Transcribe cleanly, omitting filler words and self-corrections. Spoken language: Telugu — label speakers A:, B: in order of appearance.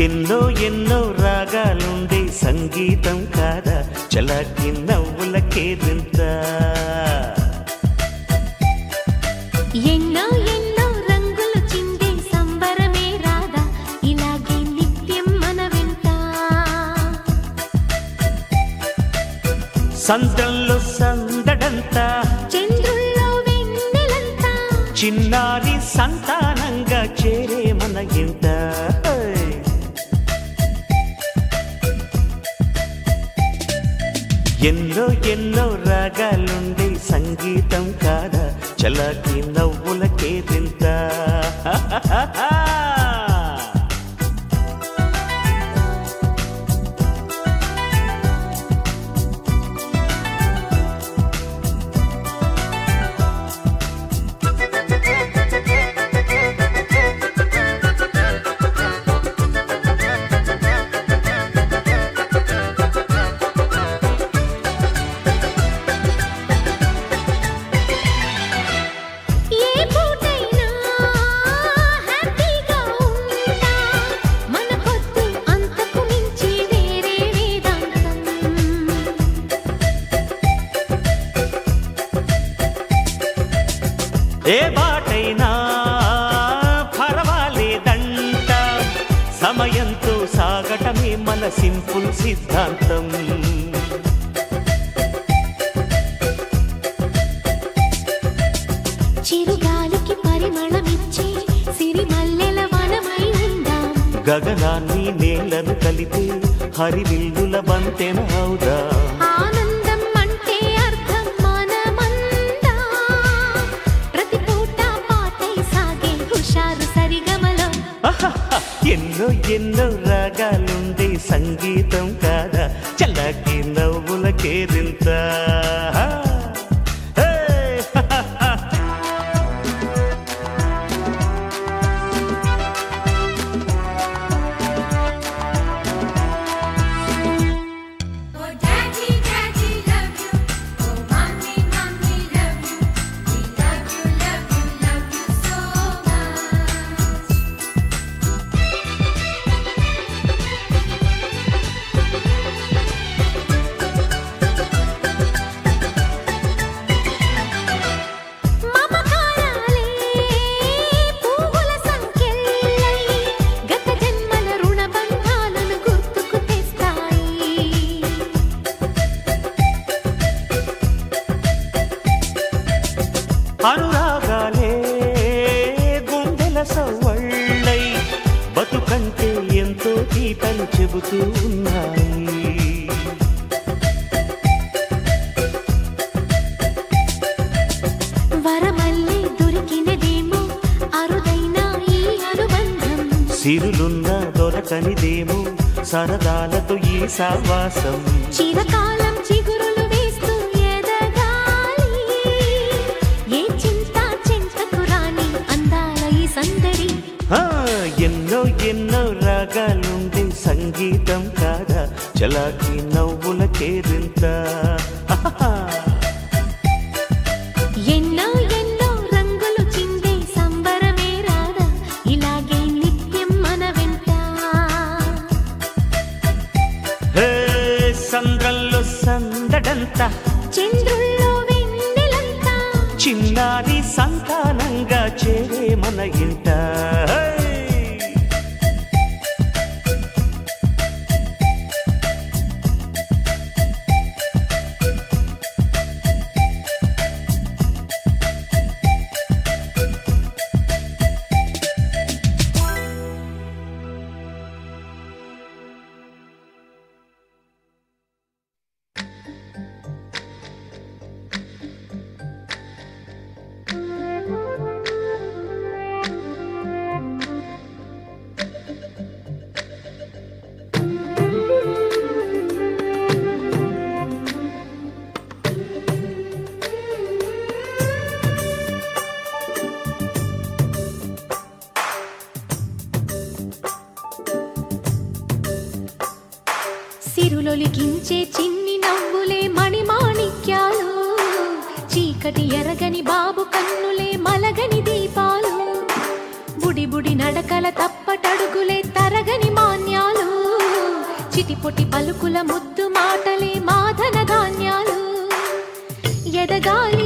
A: ఎన్నో ఎన్నో రాగాలుండే సంగీతం కాదా చలాకి నవ్వులకేదింత
B: ఎన్నో ఎన్నో రంగులు చిందే సంబరమే రాదా ఇలాగే నిత్యం మన వెంట
A: సంద్రంలో సందడంతా
B: చంద్రుల్లో వెన్నెలంతా
A: చిన్నారి సంతానంగా చేరే మన ఇంట ఎన్నో ఎన్నో రాగాలుండే సంగీతం కాదా చలాకి నవ్వులకేదింత ఏ బాటైనా పర్వాలేదంట సమయంతో సాగటమే మన సింపుల్ సిద్ధాంతం
B: చిరుగాలికి పరిమళమిచ్చే సిరిమల్లెల వనమై ఉందాం
A: గగనాన్ని నేలను కలిపే హరివిల్లుల బంతెన అవుదాం
B: ఆనందం అంటే అర్థం మనమందా ప్రతి పూట పాటై సాగే హుషారు సరిగమలో
A: ఎన్నో ఎన్నో రాగాలుండే సంగీతం కాదా చలాకి నవ్వులకేదింత అనురాగాలే గుండెల సవ్వళ్ళై బతుకంటే ఎంతో తీపని చెబుతూ ఉన్నాయి
B: వరమల్లే దొరికినదేమో అరుదైన ఈ అనుబంధం
A: సిరులున్న దొరకనిదేమో సరదాలతో ఈ సావాసం
B: చిరకాలం చిగురులు వేస్తూ ఎదగాలి ఏ చింత చింతకు రాని అందాల ఈ సందడి
A: ఎన్నో ఎన్నో రాగాలుండే సంగీతం కాదా చలాకి నవ్వులకేదింత
B: ఎన్నో ఎన్నో రంగులు చిందే సంబరమే రాదా ఇలాగే నిత్యం మన వెంట
A: సంద్రంలో సందడంతా
B: చంద్రుల్లో వెన్నెలంతా
A: చిన్నారి సంతానంగా చేరే మన ఇంట
B: సిరులొలికించే చిన్ని నవ్వులే మణిమాణిక్యాలు చీకటి ఎరగని బాబు కన్నులే మలగని దీపాలు బుడి బుడి నడకల తప్పటడుగులే తరగని మాన్య పొటి పలుకుల ముద్దు మాటలే మాధన ధాన్యాలు ఎదగాలి